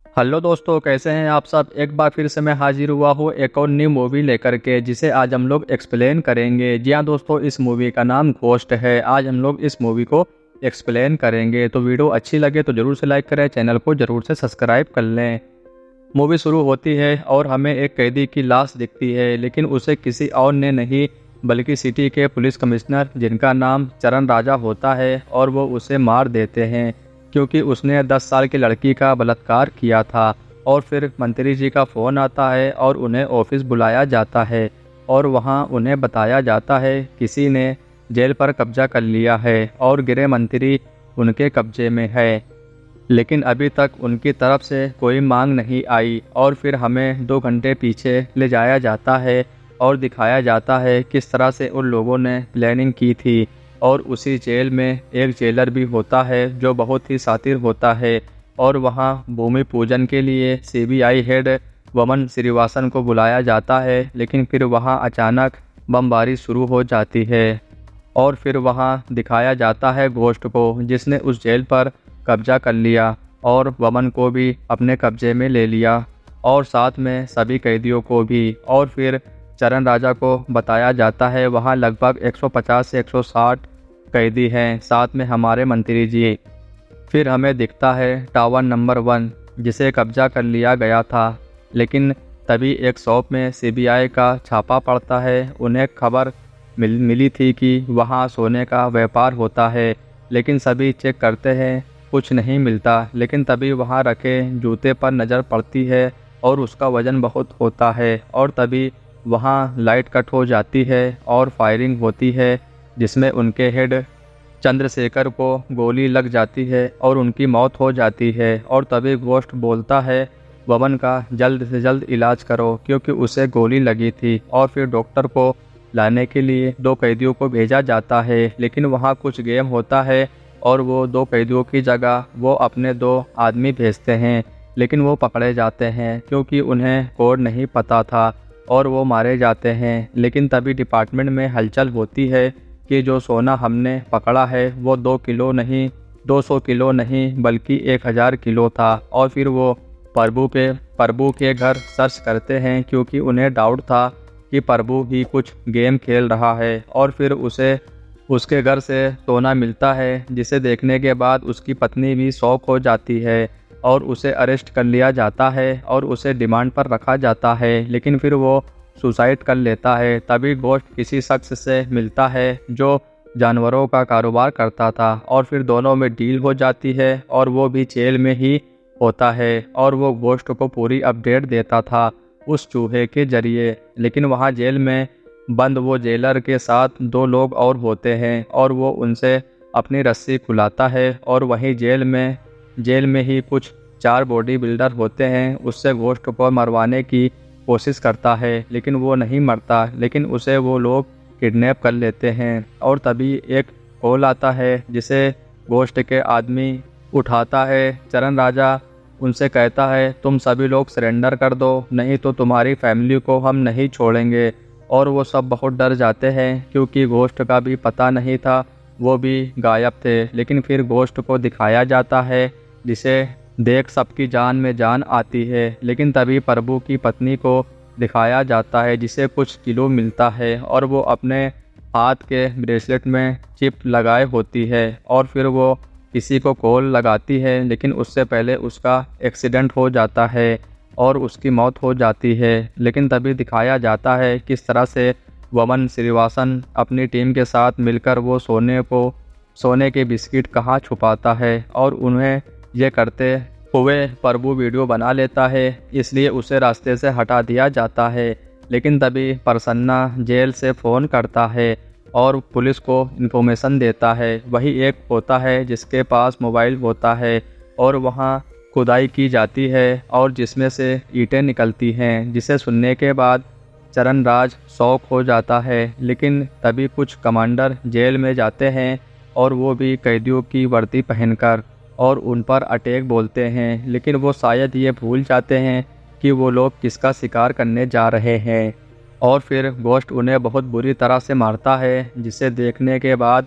Hello दोस्तों, कैसे हैं आप सब। एक बार फिर से मैं हाजिर हुआ हूँ एक और न्यू मूवी लेकर के, जिसे आज हम लोग एक्सप्लेन करेंगे। जी हाँ दोस्तों, इस मूवी का नाम घोस्ट है। आज हम लोग इस मूवी को एक्सप्लेन करेंगे। तो वीडियो अच्छी लगे तो ज़रूर से लाइक करें, चैनल को ज़रूर से सब्सक्राइब कर लें। मूवी शुरू होती है और हमें एक कैदी की लाश दिखती है, लेकिन उसे किसी और ने नहीं बल्कि सिटी के पुलिस कमिश्नर, जिनका नाम चरण राजा होता है, और वो उसे मार देते हैं क्योंकि उसने 10 साल की लड़की का बलात्कार किया था। और फिर मंत्री जी का फ़ोन आता है और उन्हें ऑफिस बुलाया जाता है और वहाँ उन्हें बताया जाता है किसी ने जेल पर कब्जा कर लिया है और गृह मंत्री उनके कब्जे में है, लेकिन अभी तक उनकी तरफ से कोई मांग नहीं आई। और फिर हमें 2 घंटे पीछे ले जाया जाता है और दिखाया जाता है किस तरह से उन लोगों ने प्लानिंग की थी। और उसी जेल में एक जेलर भी होता है जो बहुत ही शातिर होता है, और वहाँ भूमि पूजन के लिए सीबीआई हेड वमन श्रीवासन को बुलाया जाता है। लेकिन फिर वहाँ अचानक बमबारी शुरू हो जाती है और फिर वहाँ दिखाया जाता है घोस्ट को, जिसने उस जेल पर कब्जा कर लिया और वमन को भी अपने कब्जे में ले लिया, और साथ में सभी कैदियों को भी। और फिर चरण राजा को बताया जाता है वहाँ लगभग 150 से 160 कैदी हैं, साथ में हमारे मंत्री जी। फिर हमें दिखता है टावर नंबर 1, जिसे कब्जा कर लिया गया था। लेकिन तभी एक शॉप में सीबीआई का छापा पड़ता है। उन्हें खबर मिली थी कि वहाँ सोने का व्यापार होता है, लेकिन सभी चेक करते हैं, कुछ नहीं मिलता। लेकिन तभी वहाँ रखे जूते पर नज़र पड़ती है और उसका वज़न बहुत होता है। और तभी वहाँ लाइट कट हो जाती है और फायरिंग होती है, जिसमें उनके हेड चंद्रशेखर को गोली लग जाती है और उनकी मौत हो जाती है। और तभी घोस्ट बोलता है वमन का जल्द से जल्द इलाज करो, क्योंकि उसे गोली लगी थी। और फिर डॉक्टर को लाने के लिए 2 कैदियों को भेजा जाता है, लेकिन वहाँ कुछ गेम होता है और वो 2 कैदियों की जगह वो अपने 2 आदमी भेजते हैं, लेकिन वो पकड़े जाते हैं क्योंकि उन्हें कोड नहीं पता था और वो मारे जाते हैं। लेकिन तभी डिपार्टमेंट में हलचल होती है कि जो सोना हमने पकड़ा है वो 2 किलो नहीं, 200 किलो नहीं, बल्कि 1000 किलो था। और फिर वो प्रभु के घर सर्च करते हैं, क्योंकि उन्हें डाउट था कि प्रभु ही कुछ गेम खेल रहा है। और फिर उसे उसके घर से सोना मिलता है, जिसे देखने के बाद उसकी पत्नी भी शॉक हो जाती है और उसे अरेस्ट कर लिया जाता है और उसे डिमांड पर रखा जाता है। लेकिन फिर वो सुसाइड कर लेता है। तभी घोस्ट किसी शख्स से मिलता है जो जानवरों का कारोबार करता था, और फिर दोनों में डील हो जाती है और वो भी जेल में ही होता है। और वो घोस्ट को पूरी अपडेट देता था उस चूहे के जरिए। लेकिन वहाँ जेल में बंद वो जेलर के साथ 2 लोग और होते हैं और वो उनसे अपनी रस्सी खुलाता है। और वहीं जेल में ही कुछ 4 बॉडी बिल्डर होते हैं। उससे घोस्ट को मरवाने की कोशिश करता है, लेकिन वो नहीं मरता, लेकिन उसे वो लोग किडनैप कर लेते हैं। और तभी एक कॉल आता है, जिसे घोस्ट के आदमी उठाता है। चरण राजा उनसे कहता है तुम सभी लोग सरेंडर कर दो, नहीं तो तुम्हारी फैमिली को हम नहीं छोड़ेंगे। और वो सब बहुत डर जाते हैं, क्योंकि घोस्ट का भी पता नहीं था, वो भी गायब थे। लेकिन फिर घोस्ट को दिखाया जाता है, जिसे देख सबकी जान में जान आती है। लेकिन तभी प्रभु की पत्नी को दिखाया जाता है, जिसे कुछ किलो मिलता है और वो अपने हाथ के ब्रेसलेट में चिप लगाए होती है। और फिर वो किसी को कॉल लगाती है, लेकिन उससे पहले उसका एक्सीडेंट हो जाता है और उसकी मौत हो जाती है। लेकिन तभी दिखाया जाता है किस तरह से वमन श्रीवासन अपनी टीम के साथ मिलकर वो सोने के बिस्किट कहाँ छुपाता है, और उन्हें ये करते हुए प्रभु वीडियो बना लेता है, इसलिए उसे रास्ते से हटा दिया जाता है। लेकिन तभी प्रसन्ना जेल से फ़ोन करता है और पुलिस को इन्फॉर्मेशन देता है। वही एक होता है जिसके पास मोबाइल होता है, और वहाँ खुदाई की जाती है और जिसमें से ईंटें निकलती हैं, जिसे सुनने के बाद चरण राज शौक हो जाता है। लेकिन तभी कुछ कमांडर जेल में जाते हैं और वो भी कैदियों की वर्दी पहनकर, और उन पर अटैक बोलते हैं। लेकिन वो शायद ये भूल जाते हैं कि वो लोग किसका शिकार करने जा रहे हैं। और फिर घोस्ट उन्हें बहुत बुरी तरह से मारता है, जिसे देखने के बाद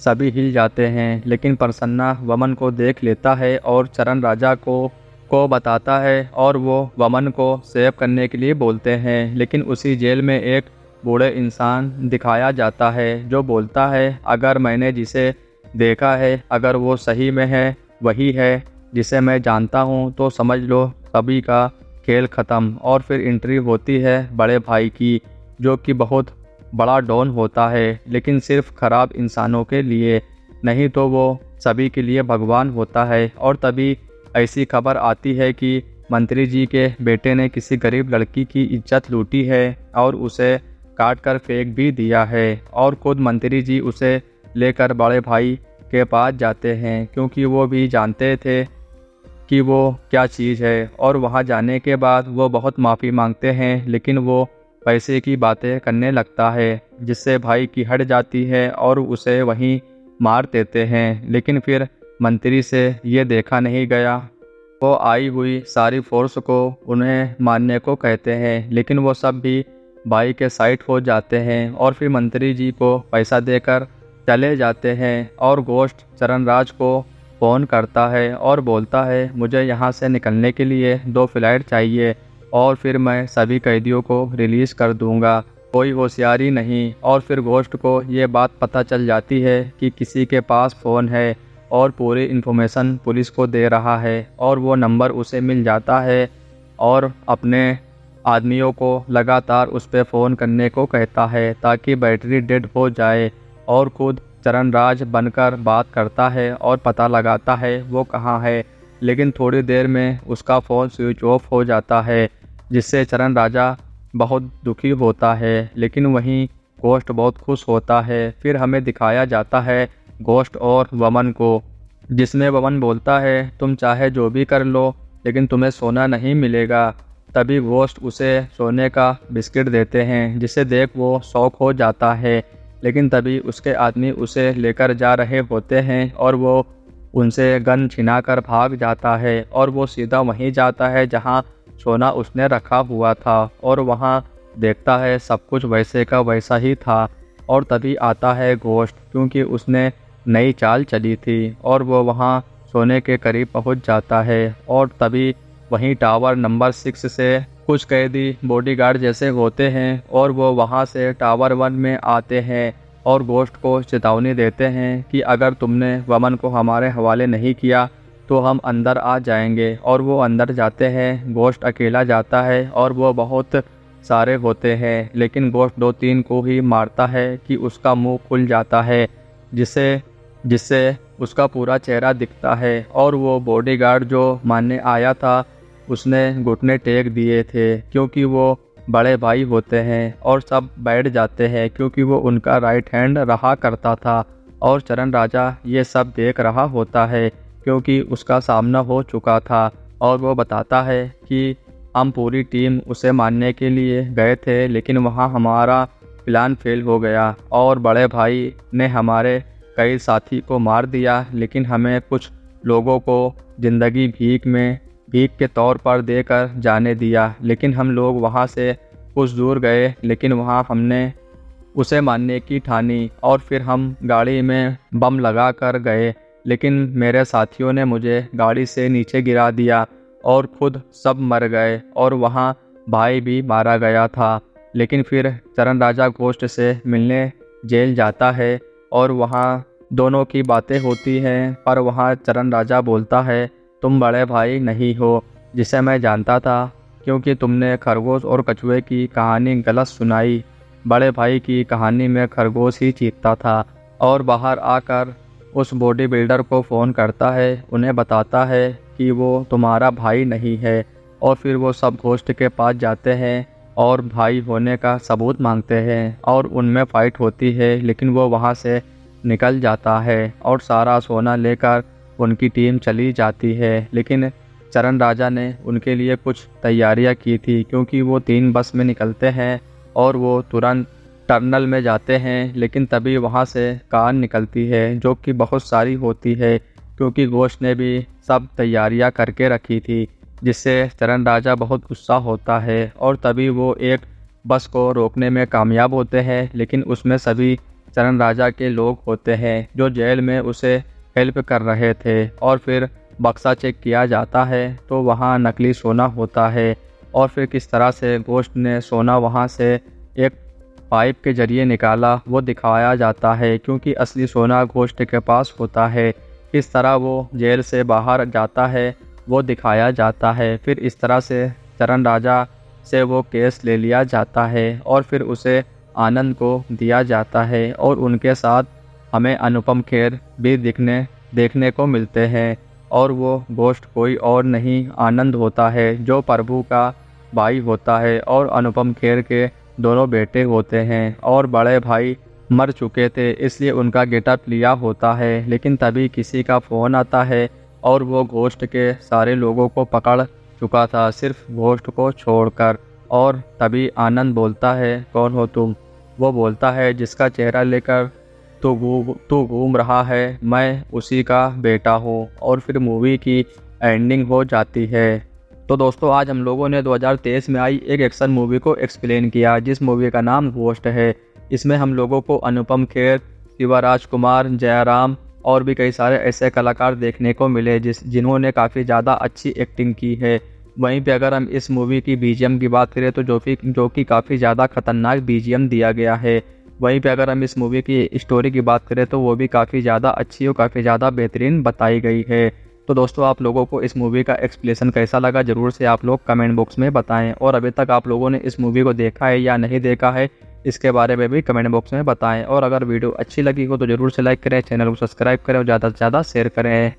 सभी हिल जाते हैं। लेकिन प्रसन्ना वमन को देख लेता है और चरण राजा को को बताता है और वो वमन को सेव करने के लिए बोलते हैं। लेकिन उसी जेल में एक बूढ़े इंसान दिखाया जाता है जो बोलता है, अगर मैंने जिसे देखा है अगर वो सही में है, वही है जिसे मैं जानता हूँ, तो समझ लो सभी का खेल ख़त्म। और फिर एंट्री होती है बड़े भाई की, जो कि बहुत बड़ा डॉन होता है, लेकिन सिर्फ खराब इंसानों के लिए, नहीं तो वो सभी के लिए भगवान होता है। और तभी ऐसी खबर आती है कि मंत्री जी के बेटे ने किसी गरीब लड़की की इज्जत लूटी है और उसे काट कर फेंक भी दिया है। और खुद मंत्री जी उसे लेकर बड़े भाई के पास जाते हैं, क्योंकि वो भी जानते थे कि वो क्या चीज़ है। और वहाँ जाने के बाद वो बहुत माफ़ी मांगते हैं, लेकिन वो पैसे की बातें करने लगता है, जिससे भाई की हट जाती है और उसे वहीं मार देते हैं। लेकिन फिर मंत्री से ये देखा नहीं गया, वो आई हुई सारी फोर्स को उन्हें मारने को कहते हैं, लेकिन वो सब भी भाई के साइड हो जाते हैं और फिर मंत्री जी को पैसा देकर चले जाते हैं। और गोश्त चरणराज को फ़ोन करता है और बोलता है, मुझे यहाँ से निकलने के लिए 2 फ्लाइट चाहिए और फिर मैं सभी कैदियों को रिलीज़ कर दूँगा, कोई होशियारी नहीं। और फिर गोश्त को ये बात पता चल जाती है कि किसी के पास फ़ोन है और पूरी इन्फॉर्मेशन पुलिस को दे रहा है, और वो नंबर उसे मिल जाता है और अपने आदमियों को लगातार उस पर फ़ोन करने को कहता है ताकि बैटरी डेड हो जाए। और खुद चरणराज बनकर बात करता है और पता लगाता है वो कहाँ है, लेकिन थोड़ी देर में उसका फ़ोन स्विच ऑफ हो जाता है, जिससे चरण राजा बहुत दुखी होता है। लेकिन वहीं गोश्त बहुत खुश होता है। फिर हमें दिखाया जाता है गोश्त और वमन को, जिसमें वमन बोलता है, तुम चाहे जो भी कर लो लेकिन तुम्हें सोना नहीं मिलेगा। तभी गोश्त उसे सोने का बिस्किट देते हैं, जिसे देख वो शौक हो जाता है। लेकिन तभी उसके आदमी उसे लेकर जा रहे होते हैं और वो उनसे गन छिनाकर भाग जाता है, और वो सीधा वहीं जाता है जहां सोना उसने रखा हुआ था, और वहां देखता है सब कुछ वैसे का वैसा ही था। और तभी आता है गोश्त, क्योंकि उसने नई चाल चली थी, और वो वहां सोने के करीब पहुंच जाता है। और तभी वहीं टावर नंबर 6 से कुछ कैदी बॉडीगार्ड जैसे होते हैं और वो वहां से टावर 1 में आते हैं और गोश्त को चेतावनी देते हैं कि अगर तुमने वमन को हमारे हवाले नहीं किया तो हम अंदर आ जाएंगे। और वो अंदर जाते हैं। गोश्त अकेला जाता है और वो बहुत सारे होते हैं, लेकिन गोश्त 2-3 को ही मारता है कि उसका मुंह खुल जाता है, जिससे उसका पूरा चेहरा दिखता है। और वो बॉडीगार्ड जो मारने आया था उसने घुटने टेक दिए थे, क्योंकि वो बड़े भाई होते हैं, और सब बैठ जाते हैं क्योंकि वो उनका राइट हैंड रहा करता था। और चरण राजा ये सब देख रहा होता है क्योंकि उसका सामना हो चुका था। और वो बताता है कि हम पूरी टीम उसे मारने के लिए गए थे, लेकिन वहाँ हमारा प्लान फेल हो गया और बड़े भाई ने हमारे कई साथी को मार दिया, लेकिन हमें कुछ लोगों को ज़िंदगी भीख के तौर पर देकर जाने दिया। लेकिन हम लोग वहाँ से कुछ दूर गए, लेकिन वहाँ हमने उसे मारने की ठानी, और फिर हम गाड़ी में बम लगा कर गए, लेकिन मेरे साथियों ने मुझे गाड़ी से नीचे गिरा दिया और खुद सब मर गए, और वहाँ भाई भी मारा गया था। लेकिन फिर चरण राजा गोश्त से मिलने जेल जाता है और वहाँ दोनों की बातें होती हैं, पर वहाँ चरण राजा बोलता है, तुम बड़े भाई नहीं हो जिसे मैं जानता था, क्योंकि तुमने खरगोश और कछुए की कहानी गलत सुनाई। बड़े भाई की कहानी में खरगोश ही जीतता था। और बाहर आकर उस बॉडी बिल्डर को फ़ोन करता है, उन्हें बताता है कि वो तुम्हारा भाई नहीं है। और फिर वो सब गोश्त के पास जाते हैं और भाई होने का सबूत मांगते हैं, और उनमें फ़ाइट होती है, लेकिन वो वहाँ से निकल जाता है और सारा सोना लेकर उनकी टीम चली जाती है। लेकिन चरण राजा ने उनके लिए कुछ तैयारियां की थी, क्योंकि वो 3 बस में निकलते हैं और वो तुरंत टनल में जाते हैं। लेकिन तभी वहाँ से कार निकलती है जो कि बहुत सारी होती है, क्योंकि गोश्त ने भी सब तैयारियां करके रखी थी, जिससे चरण राजा बहुत गुस्सा होता है। और तभी वो एक बस को रोकने में कामयाब होते हैं, लेकिन उसमें सभी चरण राजा के लोग होते हैं जो जेल में उसे हेल्प कर रहे थे। और फिर बक्सा चेक किया जाता है तो वहाँ नकली सोना होता है और फिर किस तरह से घोस्ट ने सोना वहाँ से एक पाइप के जरिए निकाला वो दिखाया जाता है, क्योंकि असली सोना घोस्ट के पास होता है। किस तरह वो जेल से बाहर जाता है वो दिखाया जाता है। फिर इस तरह से चरण राजा से वो केस ले लिया जाता है और फिर उसे आनंद को दिया जाता है और उनके साथ हमें अनुपम खेर भी देखने को मिलते हैं और वो घोस्ट कोई और नहीं आनंद होता है जो प्रभु का भाई होता है और अनुपम खेर के दोनों बेटे होते हैं और बड़े भाई मर चुके थे इसलिए उनका गेटअप लिया होता है। लेकिन तभी किसी का फ़ोन आता है और वो घोस्ट के सारे लोगों को पकड़ चुका था सिर्फ घोस्ट को छोड़कर। और तभी आनंद बोलता है, कौन हो तुम? वो बोलता है, जिसका चेहरा लेकर तू घूम रहा है मैं उसी का बेटा हूँ। और फिर मूवी की एंडिंग हो जाती है। तो दोस्तों आज हम लोगों ने 2023 में आई एक एक्शन मूवी को एक्सप्लेन किया जिस मूवी का नाम घोस्ट है। इसमें हम लोगों को अनुपम खेर, शिवराज कुमार, जयराम और भी कई सारे ऐसे कलाकार देखने को मिले जिन्होंने काफ़ी ज़्यादा अच्छी एक्टिंग की है। वहीं पे अगर हम इस मूवी की बीजीएम की बात करें तो जो कि काफ़ी ज़्यादा खतरनाक बीजीएम दिया गया है। वहीं पे अगर हम इस मूवी की स्टोरी की बात करें तो वो भी काफ़ी ज़्यादा अच्छी और काफ़ी ज़्यादा बेहतरीन बताई गई है। तो दोस्तों आप लोगों को इस मूवी का एक्सप्लेनेशन कैसा लगा ज़रूर से आप लोग कमेंट बॉक्स में बताएं। और अभी तक आप लोगों ने इस मूवी को देखा है या नहीं देखा है इसके बारे में भी कमेंट बॉक्स में बताएं। और अगर वीडियो अच्छी लगी हो तो ज़रूर से लाइक करें, चैनल को सब्सक्राइब करें और ज़्यादा से ज़्यादा शेयर करें।